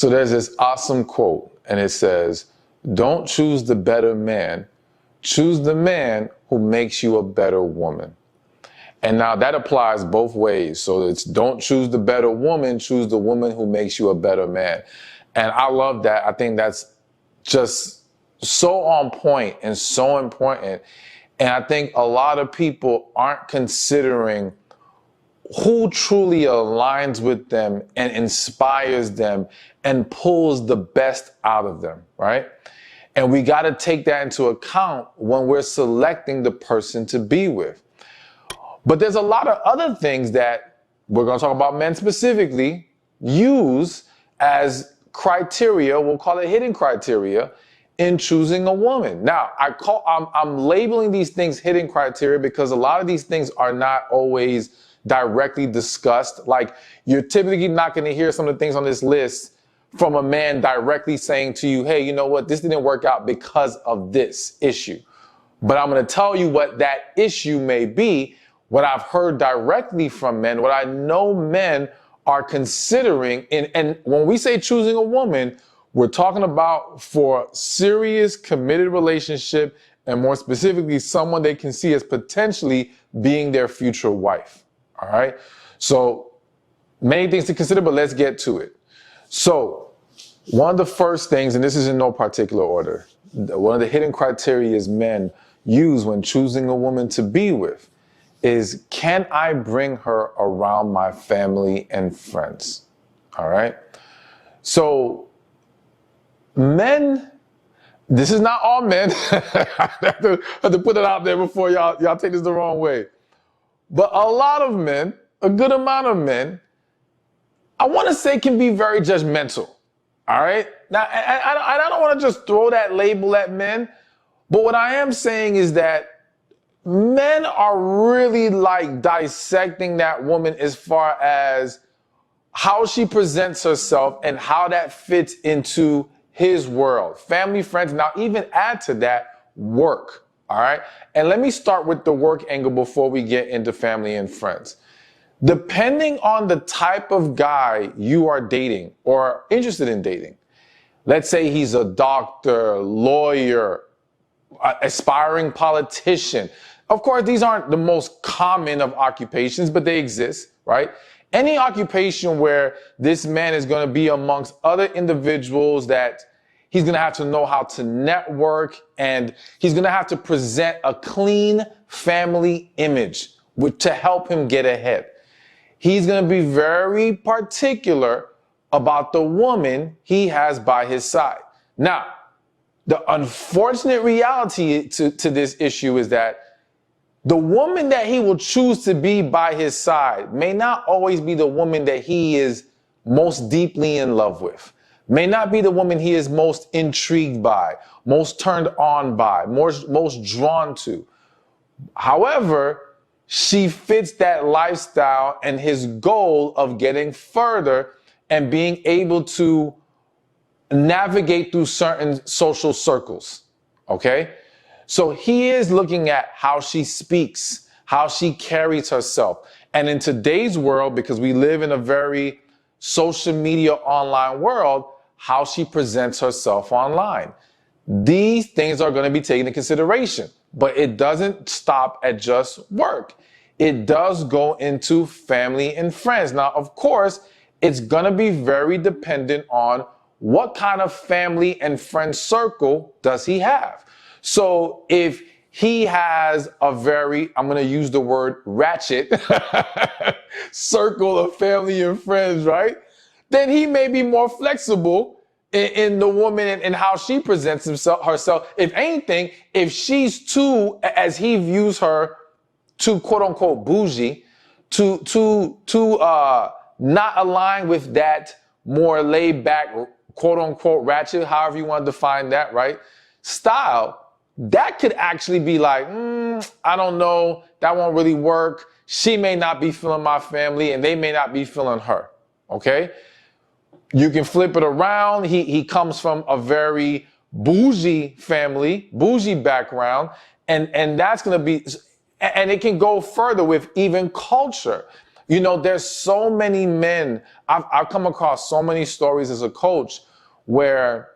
So there's this awesome quote, and it says, "Don't choose the better man, choose the man who makes you a better woman." And now that applies both ways. So it's don't choose the better woman, choose the woman who makes you a better man. And I love that. I think that's just so on point and so important. And I think a lot of people aren't considering who truly aligns with them and inspires them and pulls the best out of them, right? And we got to take that into account when we're selecting the person to be with. But there's a lot of other things that we're going to talk about, men specifically, use as criteria, we'll call it hidden criteria, in choosing a woman. Now, I'm labeling these things hidden criteria because a lot of these things are not always directly discussed. Like, you're typically not going to hear some of the things on this list from a man directly saying to you, hey, you know what, this didn't work out because of this issue. But I'm going to tell you what that issue may be, what I've heard directly from men, what I know men are considering. And when we say choosing a woman, we're talking about for serious, committed relationship, and more specifically, someone they can see as potentially being their future wife. All right. So many things to consider, but let's get to it. So one of the first things, and this is in no particular order, one of the hidden criteria men use when choosing a woman to be with is, can I bring her around my family and friends? All right. So men, this is not all men. I have to put it out there before y'all take this the wrong way. But a lot of men, a good amount of men, I want to say can be very judgmental. All right. Now, I don't want to just throw that label at men, but what I am saying is that men are really like dissecting that woman as far as how she presents herself and how that fits into his world, family, friends. Now, even add to that work. All right. And let me start with the work angle before we get into family and friends. Depending on the type of guy you are dating or interested in dating, let's say he's a doctor, lawyer, aspiring politician. Of course, these aren't the most common of occupations, but they exist, right? Any occupation where this man is going to be amongst other individuals that he's going to have to know how to network, and he's going to have to present a clean family image to help him get ahead. He's going to be very particular about the woman he has by his side. Now, the unfortunate reality to this issue is that the woman that he will choose to be by his side may not always be the woman that he is most deeply in love with, may not be the woman he is most intrigued by, most turned on by, most drawn to. However, she fits that lifestyle and his goal of getting further and being able to navigate through certain social circles. Okay? So he is looking at how she speaks, how she carries herself. And in today's world, because we live in a very social media online world, how she presents herself online. These things are going to be taken into consideration, but it doesn't stop at just work. It does go into family and friends. Now, of course, it's going to be very dependent on what kind of family and friend circle does he have. So if he has a very, I'm going to use the word ratchet circle of family and friends, right? Then he may be more flexible in the woman and how she presents herself. If anything, if she's too, as he views her, too quote unquote bougie, to not align with that more laid back quote unquote ratchet, however you want to define that, right? Style, that could actually be like, I don't know, that won't really work. She may not be feeling my family and they may not be feeling her, okay? You can flip it around. He comes from a very bougie family, bougie background, and that's going to be, and it can go further with even culture. You know, there's so many men, I've come across so many stories as a coach where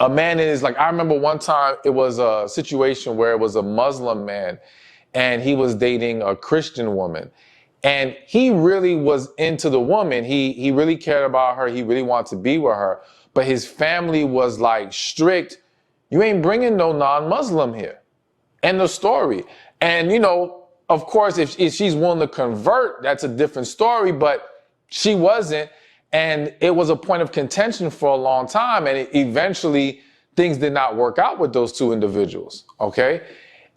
a man is like, I remember one time it was a situation where it was a Muslim man and he was dating a Christian woman. And he really was into the woman. He really cared about her. He really wanted to be with her. But his family was like strict. You ain't bringing no non-Muslim here. End of story. And, you know, of course, if she's willing to convert, that's a different story. But she wasn't. And it was a point of contention for a long time. And eventually things did not work out with those two individuals. Okay.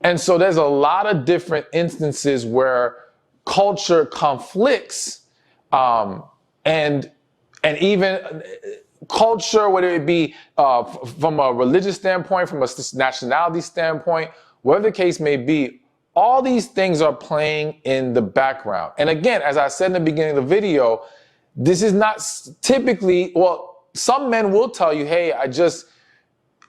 And so there's a lot of different instances where culture conflicts, and even culture, whether it be from a religious standpoint, from a nationality standpoint, whatever the case may be, all these things are playing in the background. And again, as I said in the beginning of the video, this is not typically, well, some men will tell you, hey,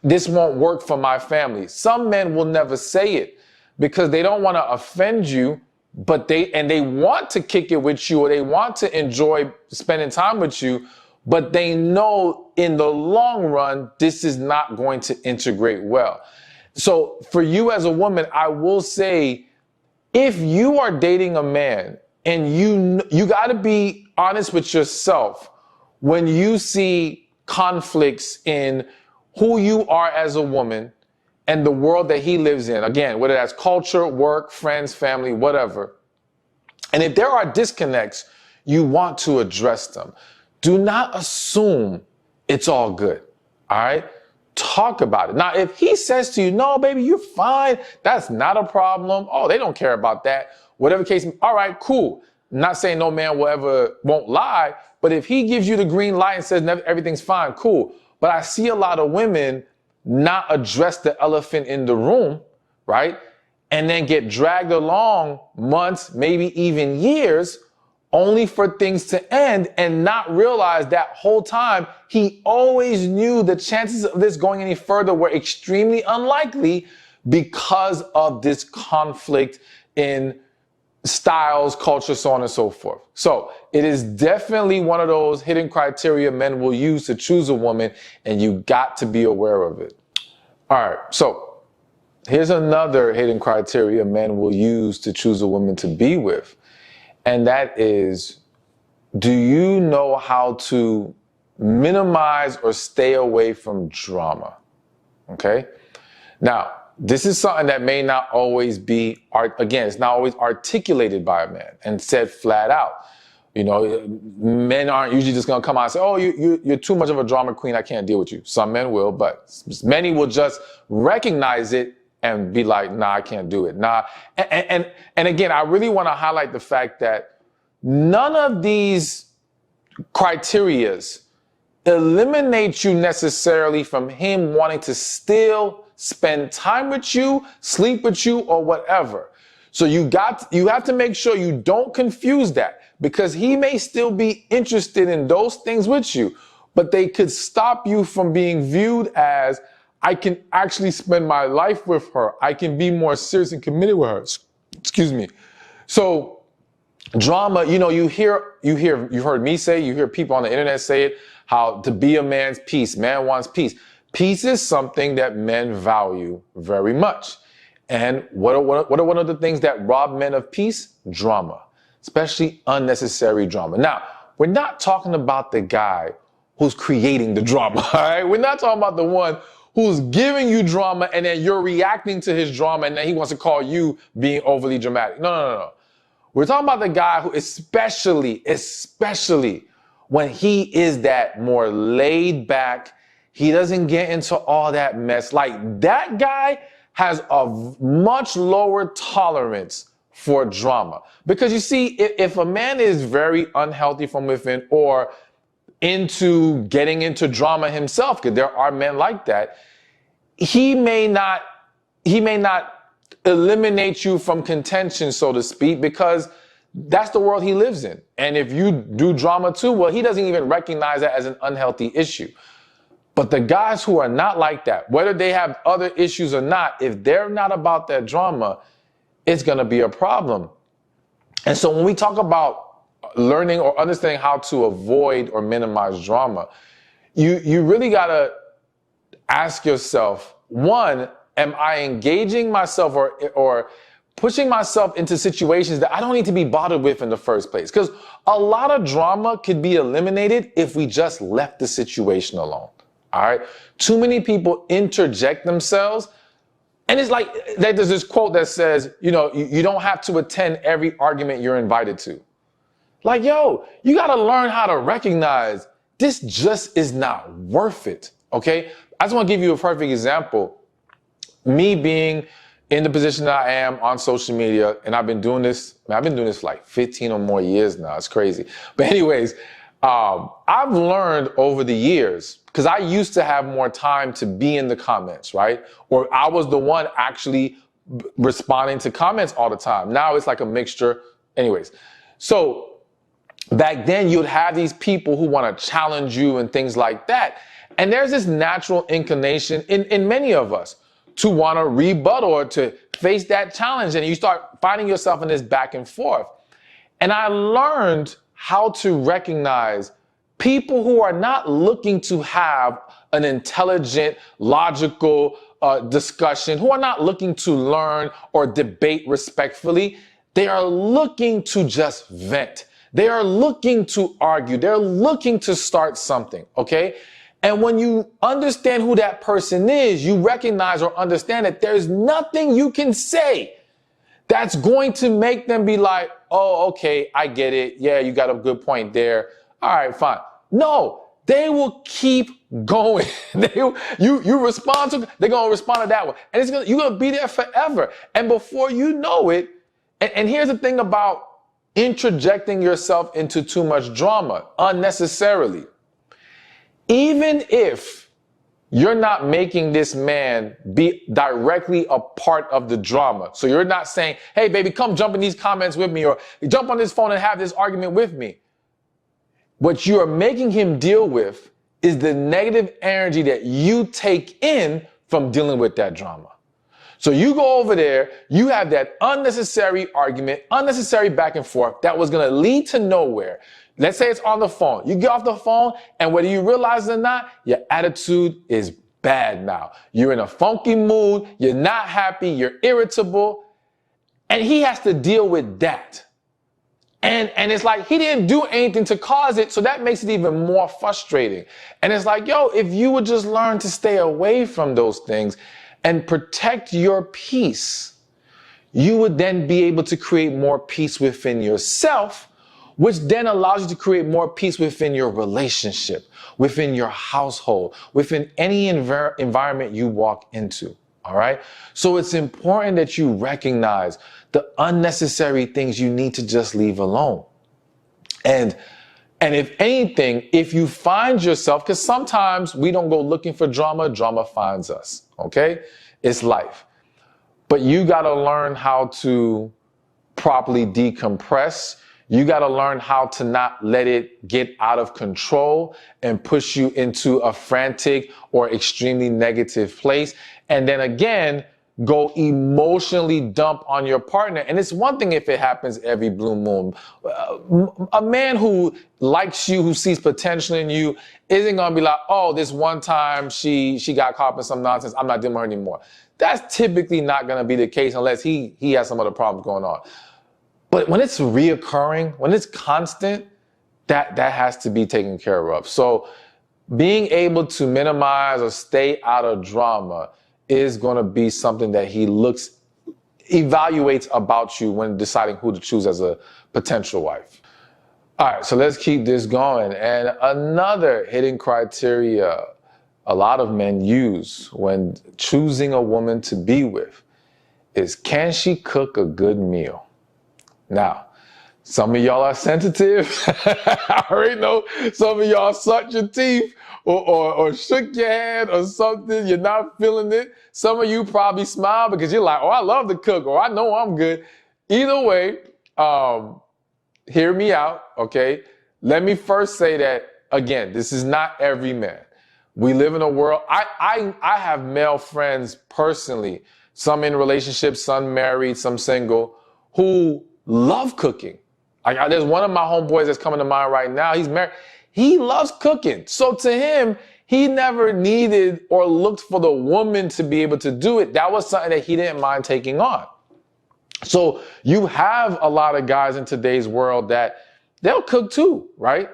this won't work for my family. Some men will never say it because they don't want to offend you, but they want to kick it with you, or they want to enjoy spending time with you, but they know in the long run, this is not going to integrate well. So for you as a woman, I will say, if you are dating a man and you got to be honest with yourself when you see conflicts in who you are as a woman and the world that he lives in. Again, whether that's culture, work, friends, family, whatever. And if there are disconnects, you want to address them. Do not assume it's all good. All right? Talk about it. Now, if he says to you, no, baby, you're fine, that's not a problem. Oh, they don't care about that. Whatever case, all right, cool. I'm not saying no man won't lie, but if he gives you the green light and says everything's fine, cool. But I see a lot of women not address the elephant in the room, right? And then get dragged along months, maybe even years, only for things to end and not realize that whole time he always knew the chances of this going any further were extremely unlikely because of this conflict in styles, culture, so on and so forth. So it is definitely one of those hidden criteria men will use to choose a woman, and you got to be aware of it. All right, so here's another hidden criteria men will use to choose a woman to be with. And that is, do you know how to minimize or stay away from drama? Okay? Now, this is something that may not always be, again, it's not always articulated by a man and said flat out. You know, men aren't usually just going to come out and say, oh, you're too much of a drama queen, I can't deal with you. Some men will, but many will just recognize it and be like, nah, I can't do it. Nah. And again, I really want to highlight the fact that none of these criterias eliminate you necessarily from him wanting to still spend time with you, sleep with you, or whatever. So you have to make sure you don't confuse that, because he may still be interested in those things with you, but they could stop you from being viewed as, I can actually spend my life with her. I can be more serious and committed with her. Excuse me. So drama, you know, you've heard me say, you hear people on the internet say it, how to be a man's peace, man wants peace. Peace is something that men value very much. And what are one of the things that rob men of peace? Drama, especially unnecessary drama. Now, we're not talking about the guy who's creating the drama, all right? We're not talking about the one who's giving you drama and then you're reacting to his drama and then he wants to call you being overly dramatic. No. We're talking about the guy who, especially when he is that more laid back, he doesn't get into all that mess. Like, that guy has a much lower tolerance for drama. Because you see, if a man is very unhealthy from within or into getting into drama himself, because there are men like that, he may not eliminate you from contention, so to speak, because that's the world he lives in. And if you do drama too, well, he doesn't even recognize that as an unhealthy issue. But the guys who are not like that, whether they have other issues or not, if they're not about that drama, it's going to be a problem. And so when we talk about learning or understanding how to avoid or minimize drama, you really got to ask yourself, one, am I engaging myself or pushing myself into situations that I don't need to be bothered with in the first place? Because a lot of drama could be eliminated if we just left the situation alone. All right. Too many people interject themselves. And it's like, there's this quote that says, you know, you don't have to attend every argument you're invited to. Like, yo, you got to learn how to recognize this just is not worth it. Okay. I just want to give you a perfect example. Me being in the position that I am on social media, and I've been doing this for like 15 or more years now. It's crazy. But anyways, I've learned over the years, because I used to have more time to be in the comments, right? Or I was the one actually responding to comments all the time. Now it's like a mixture. Anyways, so back then you'd have these people who want to challenge you and things like that. And there's this natural inclination in many of us to want to rebuttal or to face that challenge. And you start finding yourself in this back and forth. And I learned how to recognize people who are not looking to have an intelligent, logical discussion, who are not looking to learn or debate respectfully. They are looking to just vent. They are looking to argue. They're looking to start something, okay? And when you understand who that person is, you recognize or understand that there's nothing you can say that's going to make them be like, oh, okay, I get it. Yeah, you got a good point there. All right, fine. No, they will keep going. You respond to, they're going to respond to that one. And you're going to be there forever. And before you know it, and here's the thing about interjecting yourself into too much drama unnecessarily. Even if you're not making this man be directly a part of the drama. So you're not saying, hey, baby, come jump in these comments with me, or jump on this phone and have this argument with me. What you are making him deal with is the negative energy that you take in from dealing with that drama. So you go over there, you have that unnecessary argument, unnecessary back and forth that was going to lead to nowhere. Let's say it's on the phone. You get off the phone, and whether you realize it or not, your attitude is bad now. You're in a funky mood. You're not happy. You're irritable. And he has to deal with that. And it's like he didn't do anything to cause it, so that makes it even more frustrating. And it's like, yo, if you would just learn to stay away from those things and protect your peace, you would then be able to create more peace within yourself, which then allows you to create more peace within your relationship, within your household, within any environment you walk into. All right. So it's important that you recognize the unnecessary things you need to just leave alone. And if anything, if you find yourself, because sometimes we don't go looking for drama, drama finds us. OK, it's life. But you got to learn how to properly decompress. You got to learn how to not let it get out of control and push you into a frantic or extremely negative place. And then again, go emotionally dump on your partner. And it's one thing if it happens every blue moon. A man who likes you, who sees potential in you, isn't going to be like, oh, this one time she got caught up in some nonsense, I'm not dealing with her anymore. That's typically not going to be the case unless he has some other problems going on. But when it's reoccurring, when it's constant, that has to be taken care of. So being able to minimize or stay out of drama is going to be something that he evaluates about you when deciding who to choose as a potential wife. All right, so let's keep this going. And another hidden criteria a lot of men use when choosing a woman to be with is, can she cook a good meal? Now, some of y'all are sensitive. I already know some of y'all sucked your teeth or shook your head or something. You're not feeling it. Some of you probably smile because you're like, oh, I love to cook, or I know I'm good. Either way, hear me out, okay? Let me first say that, again, this is not every man. We live in a world, I have male friends personally, some in relationships, some married, some single, who love cooking. There's one of my homeboys that's coming to mind right now. He's married. He loves cooking. So to him, he never needed or looked for the woman to be able to do it. That was something that he didn't mind taking on. So you have a lot of guys in today's world that they'll cook too, right?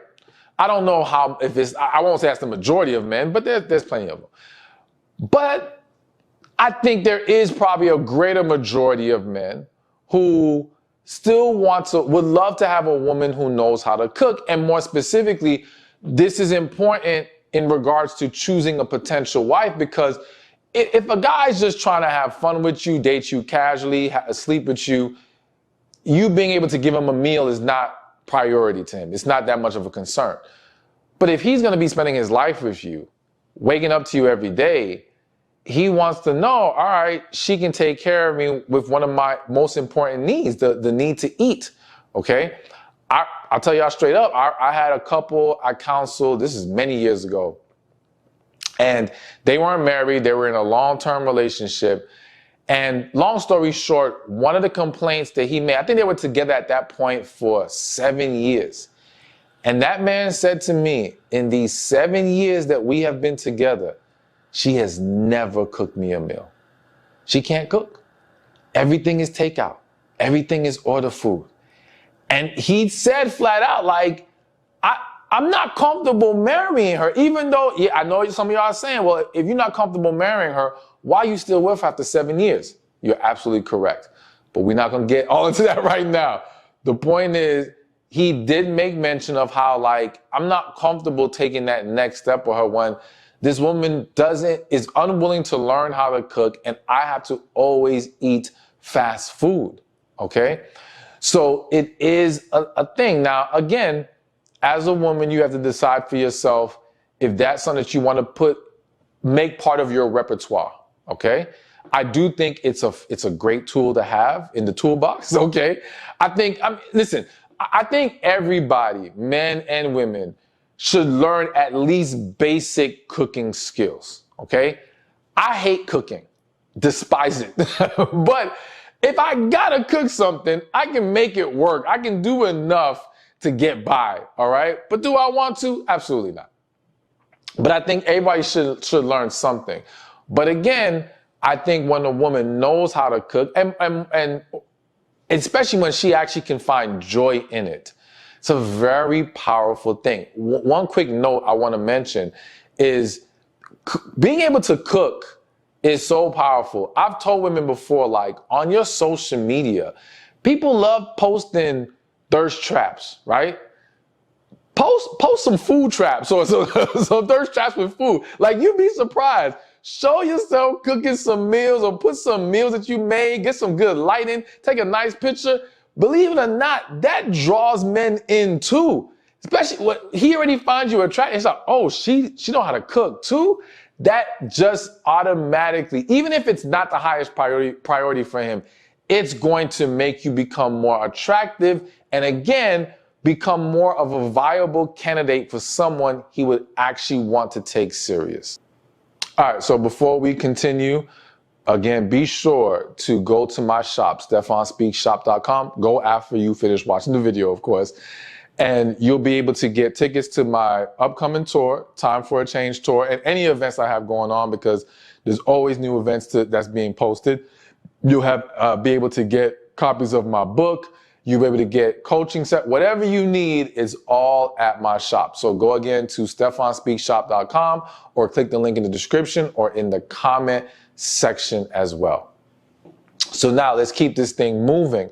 I don't know how, if it's, I won't say that's the majority of men, but there's plenty of them. But I think there is probably a greater majority of men who still would love to have a woman who knows how to cook. And more specifically, this is important in regards to choosing a potential wife, because if a guy's just trying to have fun with you, date you casually, sleep with you, you being able to give him a meal is not priority to him. It's not that much of a concern. But if he's going to be spending his life with you, waking up to you every day, he wants to know, all right, she can take care of me with one of my most important needs, the need to eat, okay? I'll tell y'all straight up, I had a couple I counseled, this is many years ago, and they weren't married, they were in a long-term relationship, and long story short, one of the complaints that he made, I think they were together at that point for 7 years, and that man said to me, in these 7 years that we have been together, she has never cooked me a meal. She can't cook. Everything is takeout. Everything is order food. And he said flat out, like, I'm not comfortable marrying her, even though, yeah, I know some of y'all are saying, well, if you're not comfortable marrying her, why are you still with her after 7 years? You're absolutely correct. But we're not going to get all into that right now. The point is, he did make mention of how, like, I'm not comfortable taking that next step with her when this woman is unwilling to learn how to cook, and I have to always eat fast food, okay? So it is a thing. Now, again, as a woman, you have to decide for yourself if that's something that you want to make part of your repertoire, okay? I do think it's a great tool to have in the toolbox, okay? Listen, I think everybody, men and women, should learn at least basic cooking skills, okay? I hate cooking, despise it. But if I gotta cook something, I can make it work. I can do enough to get by, all right? But do I want to? Absolutely not. But I think everybody should learn something. But again, I think when a woman knows how to cook, and especially when she actually can find joy in it, it's a very powerful thing. One quick note I want to mention is being able to cook is so powerful. I've told women before, like, on your social media, people love posting thirst traps, right? Post some food traps or some thirst traps with food. Like, you'd be surprised. Show yourself cooking some meals or put some meals that you made, get some good lighting, take a nice picture. Believe it or not, that draws men in too. Especially when he already finds you attractive. It's like, oh, she know how to cook too? That just automatically, even if it's not the highest priority for him, it's going to make you become more attractive and, again, become more of a viable candidate for someone he would actually want to take serious. All right, so before we continue, again, be sure to go to my shop, Stephanspeakshop.com. Go after you finish watching the video, of course. And you'll be able to get tickets to my upcoming tour, Time for a Change tour, and any events I have going on, because there's always new events that's being posted. You'll be able to get copies of my book. You'll be able to get coaching set. Whatever you need is all at my shop. So go again to Stephanspeakshop.com or click the link in the description or in the comment section as well. So now let's keep this thing moving.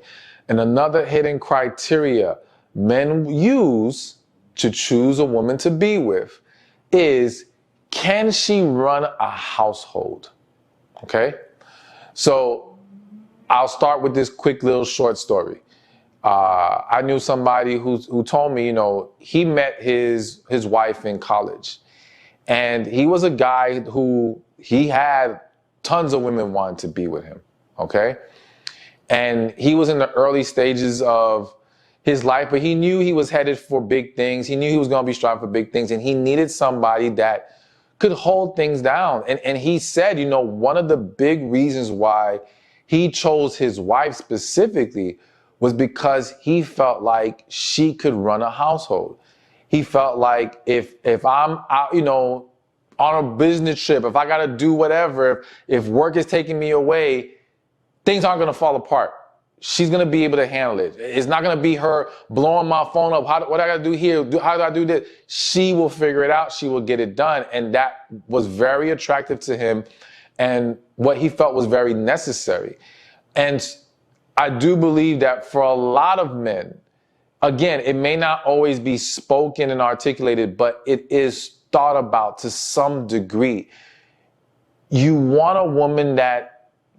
And another hidden criteria men use to choose a woman to be with is, can she run a household? Okay? So I'll start with this quick little short story. I knew somebody who told me, you know, he met his wife in college, and he was a guy who he had tons of women wanting to be with him, okay? And he was in the early stages of his life, but he knew he was headed for big things. He knew he was going to be striving for big things, and he needed somebody that could hold things down. And he said, you know, one of the big reasons why he chose his wife specifically was because he felt like she could run a household. He felt like if I'm out, on a business trip, if I got to do whatever, if work is taking me away, things aren't going to fall apart. She's going to be able to handle it. It's not going to be her blowing my phone up. What I got to do here? How do I do this? She will figure it out. She will get it done. And that was very attractive to him and what he felt was very necessary. And I do believe that for a lot of men, again, it may not always be spoken and articulated, but it is thought about to some degree. You want a woman that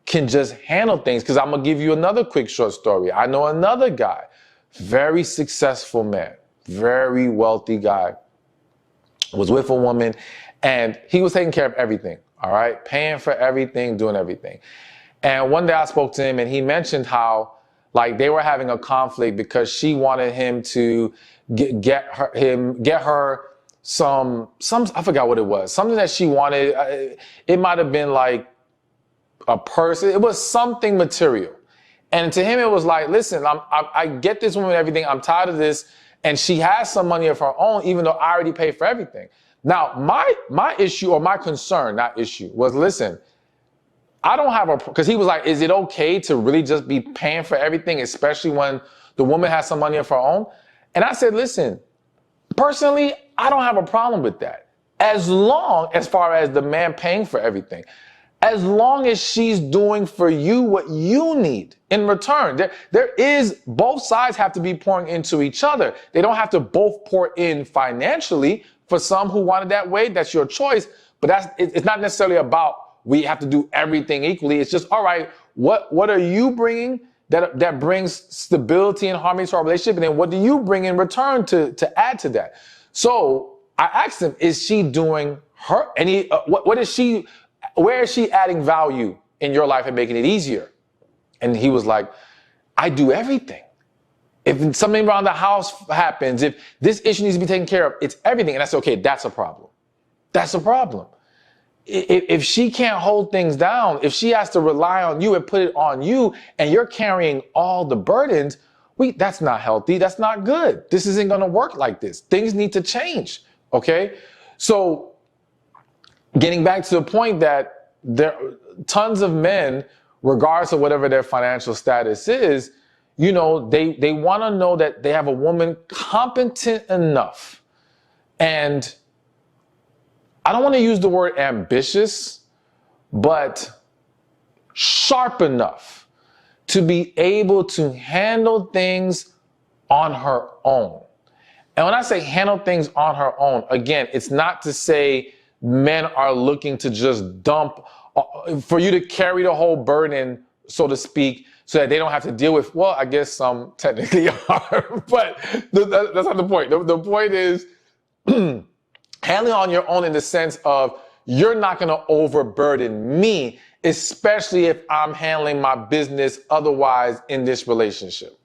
can just handle things. Because I'm going to give you another quick short story. I know another guy, very successful man, very wealthy guy, was with a woman, and he was taking care of everything, all right? Paying for everything, doing everything. And one day I spoke to him, and he mentioned how, like, they were having a conflict because she wanted him to get her some I forgot what it was, something that she wanted. It might have been like a purse. It was something material. And to him, it was like, listen, I get this woman everything. I'm tired of this. And she has some money of her own, even though I already paid for everything. Now, my issue, or my concern, not issue, was, listen, I don't have because he was like, is it okay to really just be paying for everything, especially when the woman has some money of her own? And I said, listen, personally, I don't have a problem with that. As far as the man paying for everything, as long as she's doing for you what you need in return. There is, both sides have to be pouring into each other. They don't have to both pour in financially. For some who want it that way, that's your choice. But it's not necessarily about we have to do everything equally. It's just, all right, what are you bringing that brings stability and harmony to our relationship? And then what do you bring in return to add to that? So I asked him, is she doing her any, where is she adding value in your life and making it easier? And he was like, I do everything. If something around the house happens, if this issue needs to be taken care of, it's everything. And I said, okay, that's a problem. That's a problem. If she can't hold things down, if she has to rely on you and put it on you, and you're carrying all the burdens, that's not healthy. That's not good. This isn't going to work like this. Things need to change. Okay. So getting back to the point that there are tons of men, regardless of whatever their financial status is, they want to know that they have a woman competent enough. And I don't want to use the word ambitious, but sharp enough to be able to handle things on her own. And when I say handle things on her own, again, it's not to say men are looking to just dump, for you to carry the whole burden, so to speak, so that they don't have to deal with, well, I guess some technically are, but that's not the point. The point is handling on your own in the sense of you're not going to overburden me, especially if I'm handling my business otherwise in this relationship.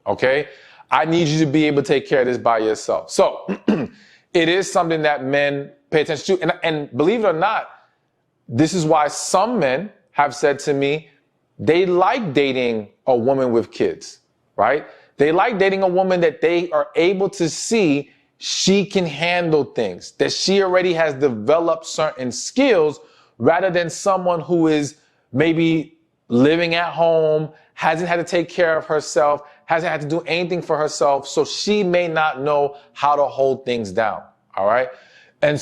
Okay? I need you to be able to take care of this by yourself. So it is something that men pay attention to. And believe it or not, this is why some men have said to me, they like dating a woman with kids, right? They like dating a woman that they are able to see she can handle things, that she already has developed certain skills, rather than someone who is maybe living at home, hasn't had to take care of herself, hasn't had to do anything for herself, so she may not know how to hold things down, all right? And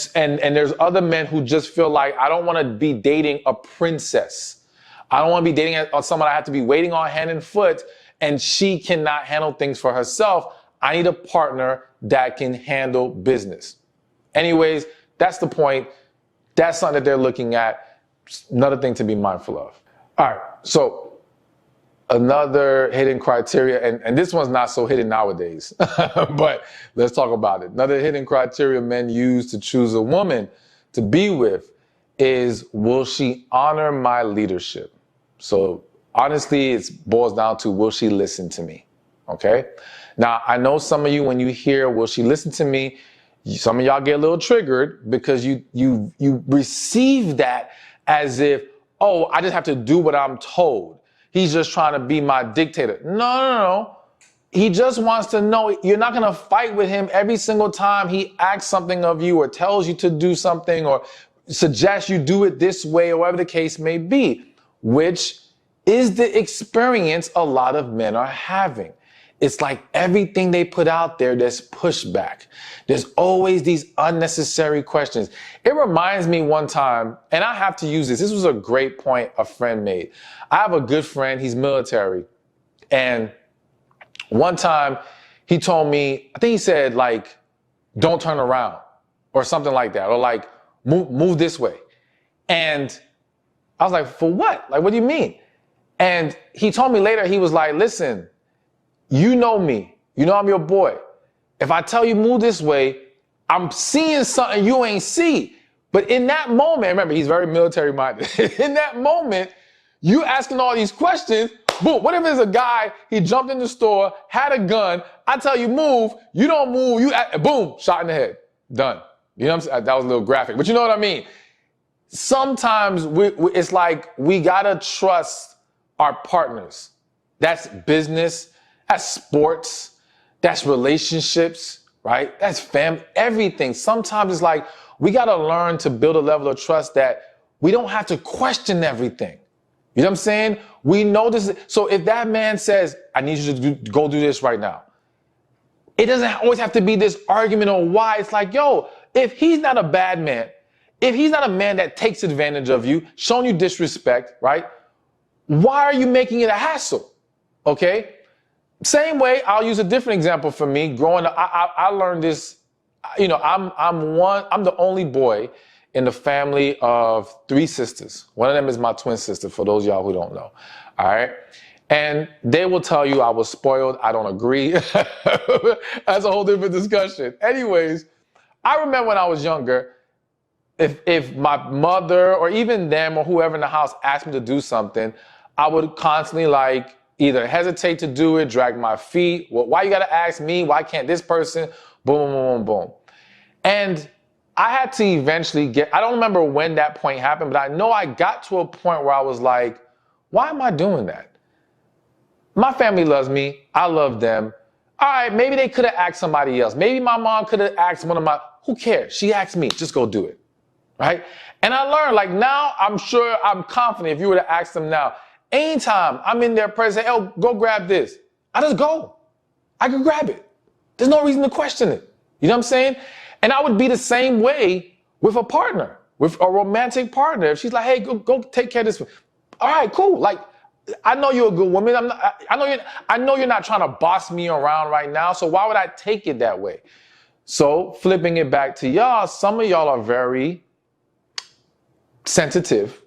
there's other men who just feel like, I don't want to be dating a princess. I don't want to be dating someone I have to be waiting on hand and foot, and she cannot handle things for herself. I need a partner that can handle business. Anyways, that's the point. That's something that they're looking at. Another thing to be mindful of. All right, so another hidden criteria, and this one's not so hidden nowadays, but let's talk about it. Another hidden criteria men use to choose a woman to be with is, will she honor my leadership? So honestly, it boils down to, will she listen to me? Okay. Now, I know some of you, when you hear, will she listen to me? Some of y'all get a little triggered because you receive that as if, oh, I just have to do what I'm told. He's just trying to be my dictator. No. he just wants to know you're not going to fight with him every single time he asks something of you or tells you to do something or suggests you do it this way or whatever the case may be, which is the experience a lot of men are having. It's like everything they put out there, there's pushback. There's always these unnecessary questions. It reminds me one time, and I have to use this. This was a great point a friend made. I have a good friend, he's military. And one time he told me, I think he said like, don't turn around or something like that. Or like, move this way. And I was like, for what? Like, what do you mean? And he told me later, he was like, listen, you know me. You know I'm your boy. If I tell you move this way, I'm seeing something you ain't see. But in that moment, remember, he's very military minded. In that moment, you asking all these questions, boom, what if there's a guy, he jumped in the store, had a gun, I tell you move, you don't move, boom, shot in the head. Done. You know what I'm saying? That was a little graphic, but you know what I mean? Sometimes it's like we gotta trust our partners. That's business, that's sports, that's relationships, right? That's family, everything. Sometimes it's like we gotta learn to build a level of trust that we don't have to question everything. You know what I'm saying? We know this. So if that man says, I need you to go do this right now, it doesn't always have to be this argument on why. It's like, yo, if he's not a bad man, if he's not a man that takes advantage of you, showing you disrespect, right? Why are you making it a hassle? Okay? Same way, I'll use a different example for me. Growing up, I learned this, you know, I'm the only boy in the family of 3 sisters. One of them is my twin sister, for those of y'all who don't know. All right? And they will tell you I was spoiled. I don't agree. That's a whole different discussion. Anyways, I remember when I was younger, if my mother or even them or whoever in the house asked me to do something, I would constantly like either hesitate to do it, drag my feet. Well, why you gotta ask me? Why can't this person? Boom, boom, boom, boom. And I had to eventually I don't remember when that point happened, but I know I got to a point where I was like, why am I doing that? My family loves me. I love them. All right, maybe they could have asked somebody else. Maybe my mom could have asked who cares? She asked me, just go do it, right? And I learned, like now, I'm confident if you were to ask them now, anytime I'm in their presence, say, oh, go grab this. I just go. I can grab it. There's no reason to question it. You know what I'm saying? And I would be the same way with a partner, with a romantic partner. If she's like, hey, go take care of this. All right, cool. Like, I know you're a good woman. I know you're not trying to boss me around right now. So why would I take it that way? So flipping it back to y'all, some of y'all are very sensitive,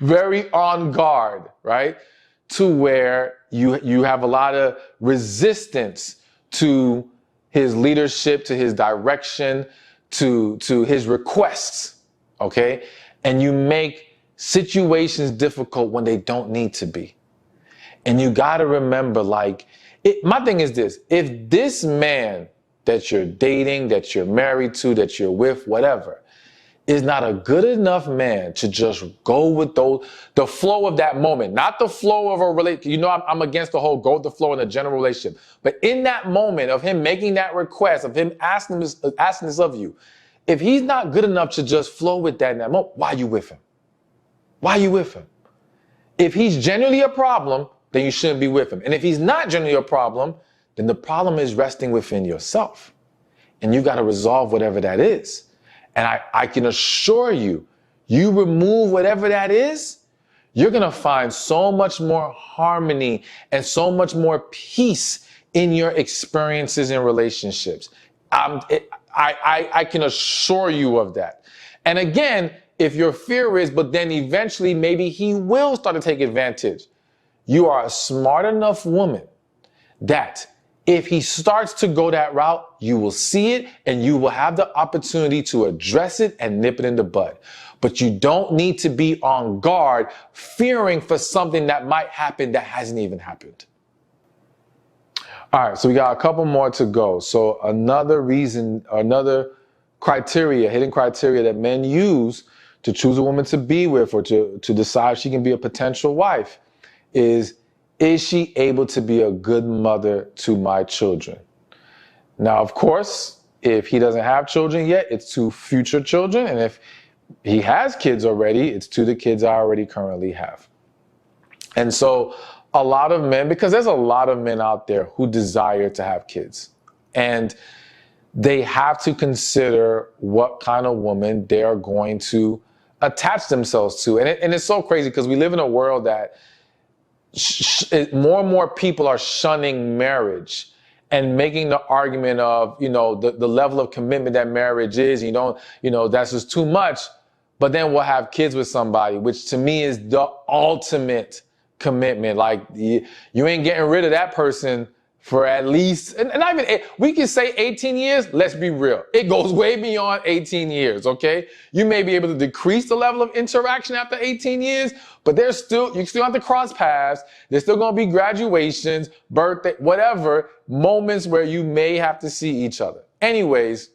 very on guard, right? To where you have a lot of resistance to his leadership, to his direction, to his requests, okay? And you make situations difficult when they don't need to be. And you gotta remember, like, my thing is this, if this man that you're dating, that you're married to, that you're with, whatever, is not a good enough man to just go with the flow of that moment, not the flow of a relationship. You know, I'm against the whole go with the flow in a general relationship. But in that moment of him making that request, of him asking this of you, if he's not good enough to just flow with that in that moment, why are you with him? Why are you with him? If he's genuinely a problem, then you shouldn't be with him. And if he's not genuinely a problem, then the problem is resting within yourself. And you got to resolve whatever that is. And I can assure you, you remove whatever that is, you're going to find so much more harmony and so much more peace in your experiences and relationships. I can assure you of that. And again, if your fear is, but then eventually maybe he will start to take advantage, you are a smart enough woman that if he starts to go that route, you will see it and you will have the opportunity to address it and nip it in the bud. But you don't need to be on guard, fearing for something that might happen that hasn't even happened. All right, so we got a couple more to go. So another reason, another criteria, hidden criteria that men use to choose a woman to be with or to decide if she can be a potential wife is is she able to be a good mother to my children? Now, of course, if he doesn't have children yet, it's to future children. And if he has kids already, it's to the kids I already currently have. And so a lot of men, because there's a lot of men out there who desire to have kids, and they have to consider what kind of woman they are going to attach themselves to. And it's so crazy because we live in a world that more and more people are shunning marriage and making the argument of, the level of commitment that marriage is, that's just too much. But then we'll have kids with somebody, which to me is the ultimate commitment. Like you ain't getting rid of that person for at least, and not even, we can say 18 years, let's be real. It goes way beyond 18 years, okay? You may be able to decrease the level of interaction after 18 years, but you still have to cross paths. There's still gonna be graduations, birthday, whatever, moments where you may have to see each other. Anyways,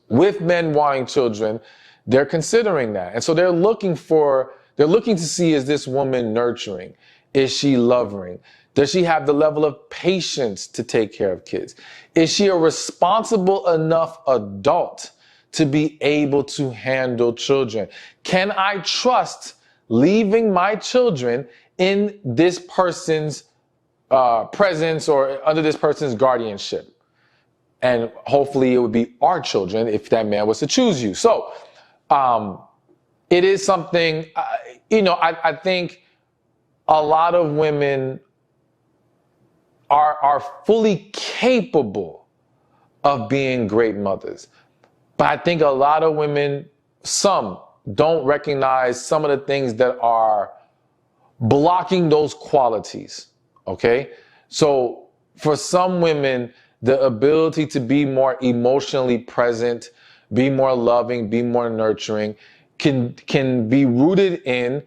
with men wanting children, they're considering that. And so they're looking to see, is this woman nurturing? Is she loving? Does she have the level of patience to take care of kids? Is she a responsible enough adult to be able to handle children? Can I trust leaving my children in this person's presence or under this person's guardianship? And hopefully it would be our children if that man was to choose you. So it is something, I think a lot of women are fully capable of being great mothers. But I think a lot of women, some don't recognize some of the things that are blocking those qualities, okay? So for some women, the ability to be more emotionally present, be more loving, be more nurturing, can be rooted in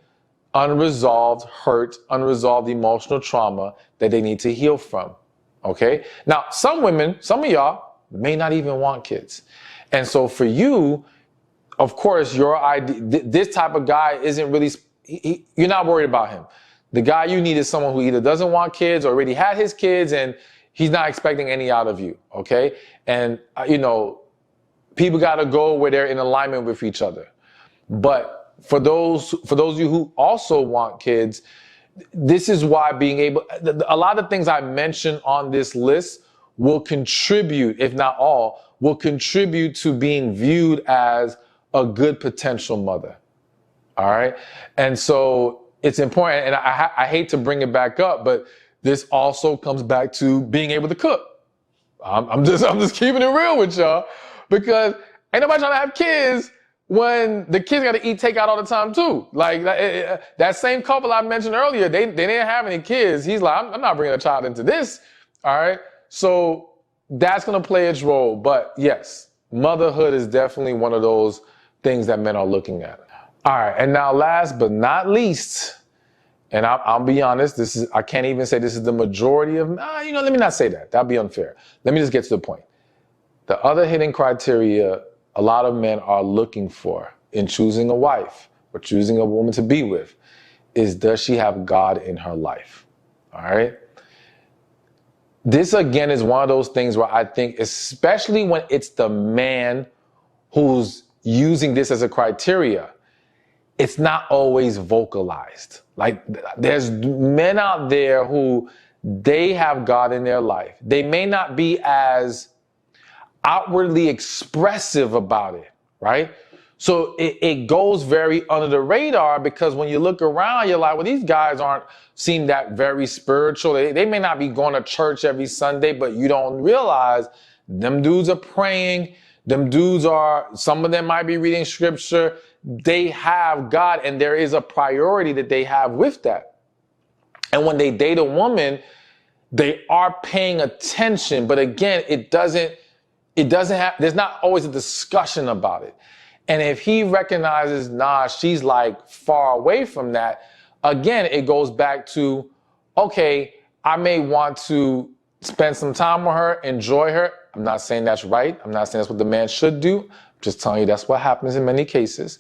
unresolved hurt, unresolved emotional trauma that they need to heal from, okay? Now, some women, some of y'all may not even want kids. And so for you, of course, your idea, this type of guy isn't really, you're not worried about him. The guy you need is someone who either doesn't want kids or already had his kids and he's not expecting any out of you, okay? And, people got to go where they're in alignment with each other. But for those of you who also want kids, this is why a lot of things I mentioned on this list will contribute, if not all, will contribute to being viewed as a good potential mother. All right. And so it's important. And I hate to bring it back up, but this also comes back to being able to cook. I'm just keeping it real with y'all, because ain't nobody trying to have kids when the kids got to eat takeout all the time too. Like that same couple I mentioned earlier, they didn't have any kids. He's like, I'm not bringing a child into this. All right. So that's going to play its role. But yes, motherhood is definitely one of those things that men are looking at. All right. And now last but not least, and I'll be honest, I can't even say this is the majority of, let me not say that. That'd be unfair. Let me just get to the point. The other hidden criteria a lot of men are looking for in choosing a wife or choosing a woman to be with is, does she have God in her life? All right. This again is one of those things where I think, especially when it's the man who's using this as a criteria, it's not always vocalized. Like there's men out there who they have God in their life. They may not be as outwardly expressive about it, right? So it goes very under the radar, because when you look around, you're like, well, these guys seem that very spiritual. They may not be going to church every Sunday, but you don't realize them dudes are praying. Some of them might be reading scripture. They have God, and there is a priority that they have with that. And when they date a woman, they are paying attention. But again, there's not always a discussion about it. And if he recognizes, she's like far away from that, again, it goes back to, okay, I may want to spend some time with her, enjoy her. I'm not saying that's right. I'm not saying that's what the man should do. I'm just telling you that's what happens in many cases.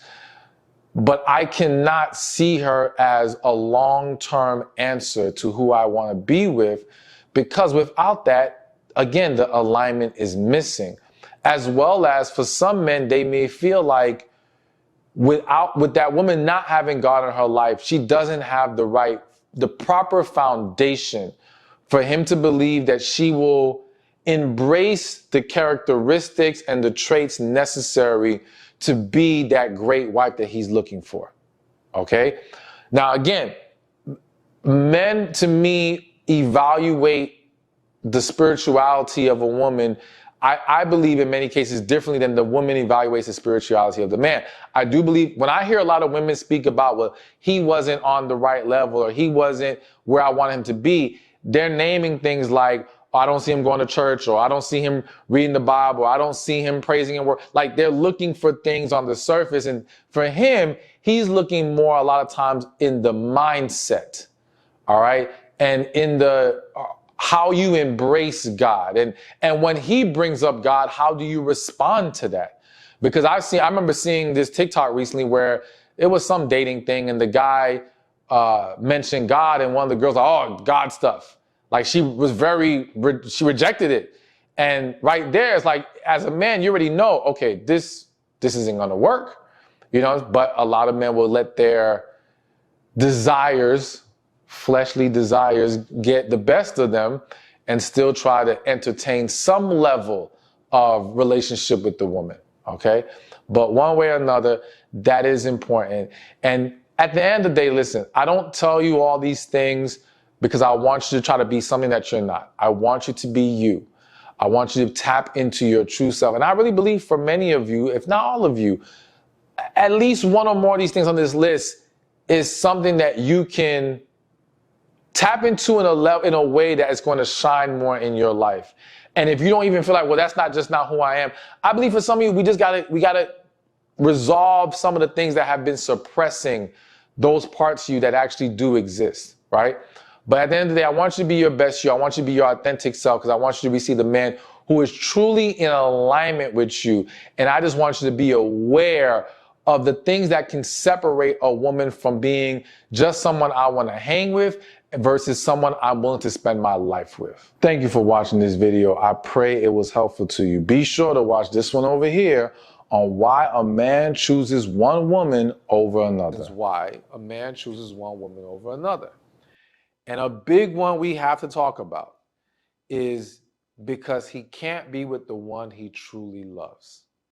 but I cannot see her as a long-term answer to who I want to be with, because without that, again, the alignment is missing. As well as for some men, they may feel like with that woman not having God in her life, she doesn't have the proper foundation for him to believe that she will embrace the characteristics and the traits necessary to be that great wife that he's looking for. Okay? Now, again, men to me evaluate the spirituality of a woman, I believe in many cases differently than the woman evaluates the spirituality of the man. I do believe when I hear a lot of women speak about, well, he wasn't on the right level or he wasn't where I want him to be, they're naming things like, oh, I don't see him going to church, or I don't see him reading the Bible, or I don't see him praising and work. Like they're looking for things on the surface. And for him, he's looking more a lot of times in the mindset. All right. And in the how you embrace God. And when he brings up God, how do you respond to that? Because I remember seeing this TikTok recently where it was some dating thing and the guy mentioned God and one of the girls, like, oh, God stuff. Like she rejected it. And right there, it's like, as a man, you already know, okay, this isn't going to work, but a lot of men will let their desires, fleshly desires, get the best of them and still try to entertain some level of relationship with the woman, okay? But one way or another, that is important. And at the end of the day, listen, I don't tell you all these things because I want you to try to be something that you're not. I want you to be you. I want you to tap into your true self. And I really believe for many of you, if not all of you, at least one or more of these things on this list is something that you can tap into in a way that is going to shine more in your life. And if you don't even feel like, well, that's not who I am, I believe for some of you, we gotta resolve some of the things that have been suppressing those parts of you that actually do exist, right? But at the end of the day, I want you to be your best you. I want you to be your authentic self, because I want you to receive the man who is truly in alignment with you. And I just want you to be aware of the things that can separate a woman from being just someone I want to hang with versus someone I'm willing to spend my life with. Thank you for watching this video. I pray it was helpful to you. Be sure to watch this one over here on why a man chooses one woman over another. That's why a man chooses one woman over another. And a big one we have to talk about is because he can't be with the one he truly loves.